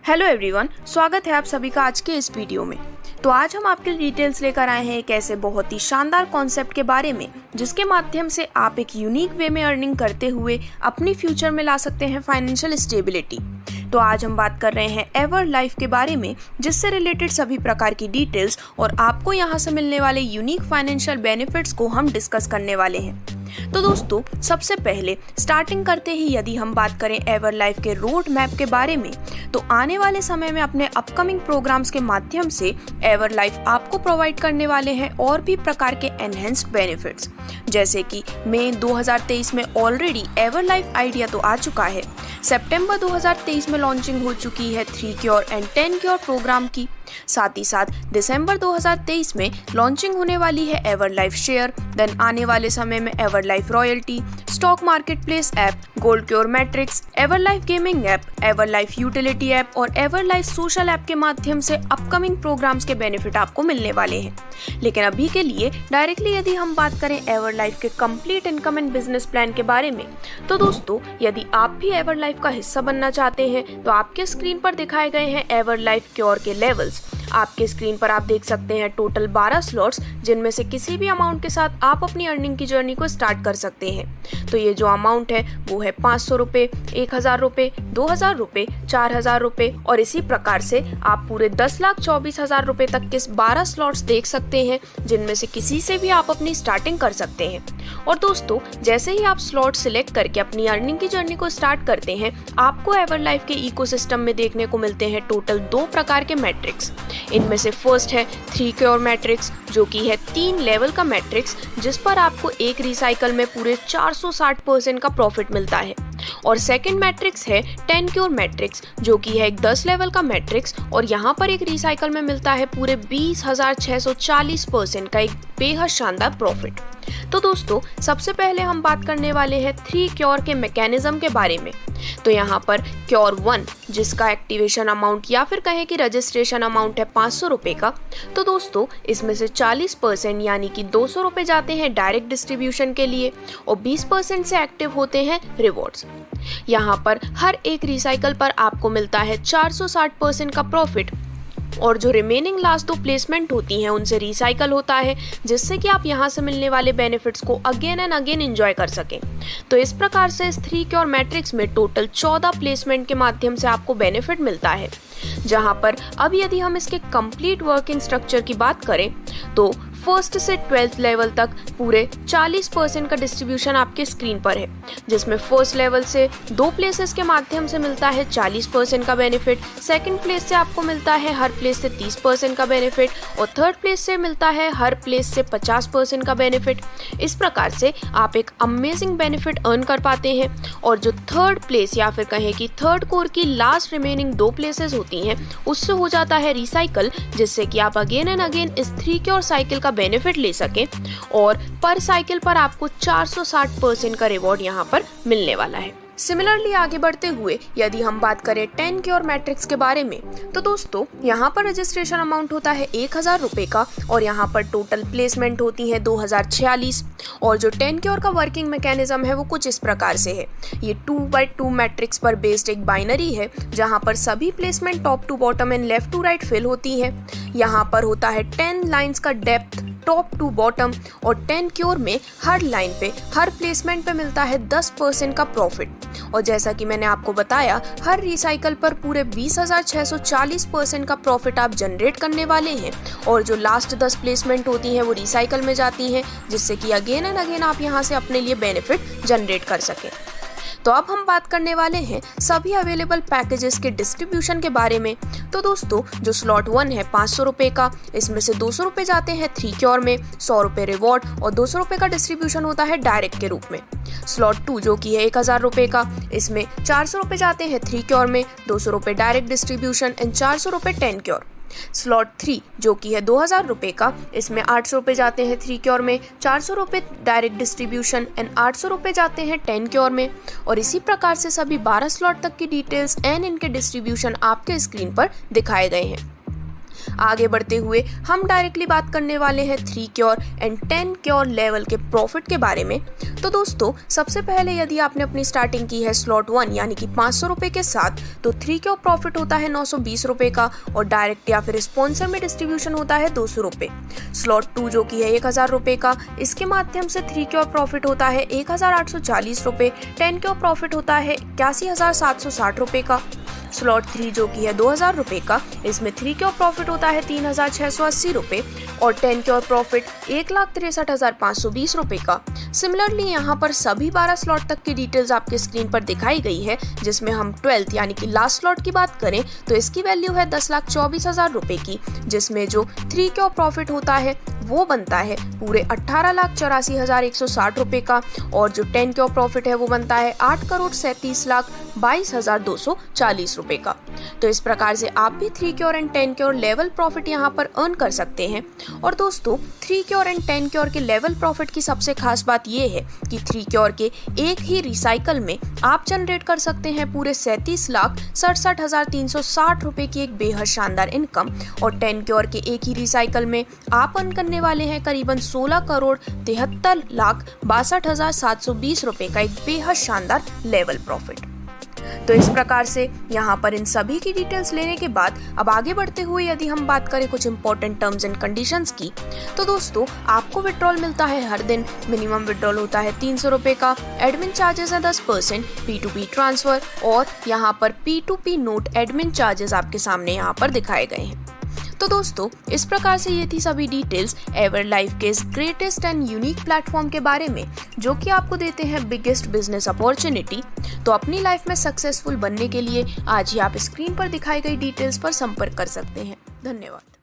Hello everyone, स्वागत है आप सभी का आज के इस वीडियो में। तो आज हम आपके डिटेल्स लेकर आए हैं एक ऐसे बहुत ही शानदार कॉन्सेप्ट के बारे में जिसके माध्यम से आप एक यूनिक वे में अर्निंग करते हुए अपनी फ्यूचर में ला सकते हैं फाइनेंशियल स्टेबिलिटी। तो आज हम बात कर रहे हैं एवर लाइफ के बारे में, जिससे रिलेटेड सभी प्रकार की डिटेल्स और आपको यहाँ से मिलने वाले यूनिक फाइनेंशियल बेनिफिट्स को हम डिस्कस करने वाले हैं। तो दोस्तों, सबसे पहले स्टार्टिंग करते ही यदि हम बात करें एवर लाइफ के रोड मैप के बारे में, तो आने वाले समय में अपने अपकमिंग प्रोग्राम्स के माध्यम से एवर लाइफ आपको प्रोवाइड करने वाले हैं और भी प्रकार के एनहेंस्ड बेनिफिट्स, जैसे कि मई 2023 में ऑलरेडी एवर लाइफ आइडिया तो आ चुका है। सितंबर 2023 में लॉन्चिंग हो चुकी है 3 क्योर एंड 10 क्योर प्रोग्राम की। साथ ही साथ दिसंबर 2023 में लॉन्चिंग होने वाली है एवर लाइफ शेयर। देन आने वाले समय में ever life royalty, stock market place app, gold cure matrix, ever life gaming app, ever life utility app और एवर लाइफ सोशल ऐप के माध्यम से अपकमिंग प्रोग्राम्स के बेनिफिट आपको मिलने वाले हैं। लेकिन अभी के लिए डायरेक्टली यदि हम बात करें एवर लाइफ के complete income and business plan के बारे में, तो दोस्तों यदि आप भी एवर लाइफ का हिस्सा बनना चाहते हैं तो आपके स्क्रीन पर दिखाए गए हैं एवर लाइफ क्योर के लेवल्स। आपके स्क्रीन पर आप देख सकते हैं टोटल 12 स्लॉट्स, जिनमें से किसी भी अमाउंट के साथ आप अपनी अर्निंग की जर्नी को स्टार्ट कर सकते हैं। तो ये जो अमाउंट है वो है 500 रुपये, 1000 रुपये, 2000 रुपये, 4000 रुपये और इसी प्रकार से आप पूरे 10,24,000 रुपये तक के 12 स्लॉट्स देख सकते हैं, जिनमें से किसी से भी आप अपनी स्टार्टिंग कर सकते हैं। और दोस्तों, जैसे ही आप स्लॉट सिलेक्ट करके अपनी अर्निंग की जर्नी को स्टार्ट करते हैं, आपको एवर लाइफ के इकोसिस्टम में देखने को मिलते हैं टोटल 2 प्रकार के मैट्रिक्स। इनमें से फर्स्ट है 3 क्योर मैट्रिक्स, जो कि है 3 लेवल का मैट्रिक्स, जिस पर आपको एक रिसाइकल में पूरे 460% का प्रॉफिट मिलता है। और सेकंड मैट्रिक्स है 10 क्योर मैट्रिक्स, जो कि है एक 10 लेवल का मैट्रिक्स और यहाँ पर एक रिसाइकल में मिलता है पूरे 20,640% का एक बेहद शानदार प्रॉफिट। तो दोस्तों, सबसे पहले हम बात करने वाले हैं 3 क्योर के मैकेनिज्म के बारे में। तो यहाँ पर क्योर 1, जिसका एक्टिवेशन अमाउंट या फिर कहें कि रजिस्ट्रेशन अमाउंट है 500 रुपये का, तो दोस्तों इसमें से 40% यानी कि 200 रुपये जाते हैं डायरेक्ट डिस्ट्रीब्यूशन के लिए और 20% से एक्टिव होते हैं रिवॉर्ड्स। यहाँ पर हर एक रिसाइकल पर आपको मिलता है 460% का प्रॉफिट और जो रिमेनिंग लास्ट 2 प्लेसमेंट होती हैं उनसे रिसाइकल होता है, जिससे कि आप यहाँ से मिलने वाले बेनिफिट्स को अगेन एंड अगेन एंजॉय कर सकें। तो इस प्रकार से इस 3 क्योर मैट्रिक्स में टोटल 14 प्लेसमेंट के माध्यम से आपको बेनिफिट मिलता है। जहाँ पर अब यदि हम इसके कंप्लीट वर्किंग स्ट्रक्चर की बात करें, तो फर्स्ट से 12th लेवल तक पूरे 40% का डिस्ट्रीब्यूशन आपके स्क्रीन पर है, जिसमें फर्स्ट लेवल से 2 प्लेसेस के माध्यम से मिलता है 40% का बेनिफिट, सेकंड प्लेस से आपको मिलता है हर प्लेस से 30% का बेनिफिट और थर्ड प्लेस से मिलता है हर प्लेस से 50% का बेनिफिट। इस प्रकार से आप एक अमेजिंग बेनिफिट अर्न कर पाते हैं। और जो थर्ड प्लेस या फिर कहें कि थर्ड कोर की लास्ट रिमेनिंग 2 प्लेसेस होती हैं, उससे हो जाता है रिसाइकल, जिससे कि आप अगेन एंड अगेन इस 3 क्योर साइकिल का बेनिफिट ले सकें और पर साइकिल पर आपको 460% का रिवॉर्ड यहाँ पर मिलने वाला है। सिमिलरली आगे बढ़ते हुए यदि हम बात करें 10 क्योर मैट्रिक्स के बारे में, तो दोस्तों यहाँ पर रजिस्ट्रेशन अमाउंट होता है 1000 रुपये का और यहाँ पर टोटल प्लेसमेंट होती है 2046। और जो 10 क्योर का वर्किंग मैकेनिज्म है वो कुछ इस प्रकार से है। ये 2x2 मैट्रिक्स पर बेस्ड एक बाइनरी है, जहाँ पर सभी placement top to bottom and left to right fill होती है। यहाँ पर होता है 10 लाइन्स का डेप्थ टॉप टू बॉटम और 10 क्योर में हर लाइन पे हर प्लेसमेंट पे मिलता है 10% का प्रॉफिट। और जैसा कि मैंने आपको बताया, हर रिसाइकल पर पूरे 20,640% का प्रॉफिट आप जनरेट करने वाले हैं और जो लास्ट 10 प्लेसमेंट होती हैं वो रिसाइकल में जाती हैं, जिससे कि अगेन एंड अगेन आप यहाँ से अपने लिए बेनिफिट जनरेट कर सकें। तो अब हम बात करने वाले हैं सभी अवेलेबल पैकेजेस के डिस्ट्रीब्यूशन के बारे में। तो दोस्तों, जो स्लॉट 1 है 500 रुपये का, इसमें से 200 रुपये जाते हैं 3 क्योर में, 100 रुपये रिवॉर्ड और 200 रुपये का डिस्ट्रीब्यूशन होता है डायरेक्ट के रूप में। स्लॉट 2 जो कि है 1000 रुपये का, इसमें 400 रुपये जाते हैं 3 क्योर में, 200 रुपये डायरेक्ट डिस्ट्रीब्यूशन एंड 400 रुपये 10 क्योर। स्लॉट 3 जो कि है 2000 रुपये का, इसमें 800 रुपये जाते हैं 3 क्योर में, 400 रुपये डायरेक्ट डिस्ट्रीब्यूशन एंड 800 रुपये जाते हैं 10 क्योर में। और इसी प्रकार से सभी 12 स्लॉट तक की डिटेल्स एंड इनके डिस्ट्रीब्यूशन आपके स्क्रीन पर दिखाए गए हैं। आगे बढ़ते हुए हम डायरेक्टली बात करने वाले हैं 3 क्योर एंड 10 क्योर लेवल के प्रॉफिट के बारे में। तो दोस्तों सबसे पहले यदि आपने अपनी स्टार्टिंग की है स्लॉट 1 यानी कि 500 रुपए के साथ, तो 3 क्योर प्रॉफिट होता है 920 रुपए का और डायरेक्ट या फिर स्पॉन्सर में डिस्ट्रीब्यूशन होता है 200 रुपए। स्लॉट 2 जो कि है 1000 रुपए का, इसके माध्यम से 3 क्योर प्रॉफिट होता है 1840 रुपए। 10 क्योर प्रॉफिट होता है 81,760 रुपए का। स्लॉट 3 जो कि है 2000 रुपए का, इसमें 3 क्योर प्रॉफिट होता है 3680 रुपए और 10 क्योर प्रॉफिट 1,63,520 रुपए का। सिमिलरली यहाँ पर सभी 12 स्लॉट तक की डिटेल्स आपके स्क्रीन पर दिखाई गई है, जिसमें हम 12th यानी कि लास्ट स्लॉट की बात करें तो इसकी वैल्यू है 10,24,000 रुपए की, जिसमें जो 3 क्योर प्रॉफिट होता है वो बनता है पूरे 18,84,160 रुपए का और जो 10 क्योर प्रॉफिट है वो बनता है 8,37,22,240 रुपए का। तो इस प्रकार से आप भी 3 cure and 10 cure level profit यहाँ पर अर्न कर सकते हैं। और दोस्तों 3 क्योर एंड 10 क्योर के लेवल प्रॉफिट की सबसे खास बात ये है कि 3 क्योर के एक ही रिसाइकल में आप जनरेट कर सकते हैं पूरे 37,67,360 रुपए की एक बेहद शानदार इनकम और 10 क्योर के एक ही रिसाइकल में आप अर्न करने वाले हैं करीबन 16,73,62,720 रुपए का एक बेहद शानदार लेवल प्रॉफिट। तो इस प्रकार से यहाँ पर इन सभी की डिटेल्स लेने के बाद अब आगे बढ़ते हुए यदि हम बात करें कुछ इंपॉर्टेंट टर्म्स एंड कंडीशंस की, तो दोस्तों आपको विड्रॉल मिलता है हर दिन। मिनिमम विड्रॉल होता है 300 रुपए का। एडमिन चार्जेस है 10%। P2P ट्रांसफर और यहाँ पर P2P नोट एडमिन चार्जेस आपके सामने यहाँ पर दिखाए गए हैं। तो दोस्तों इस प्रकार से ये थी सभी डिटेल्स एवरलाइफ के इस ग्रेटेस्ट एंड यूनिक प्लेटफॉर्म के बारे में, जो कि आपको देते हैं बिगेस्ट बिजनेस अपॉर्चुनिटी। तो अपनी लाइफ में सक्सेसफुल बनने के लिए आज ही आप स्क्रीन पर दिखाई गई डिटेल्स पर संपर्क कर सकते हैं। धन्यवाद।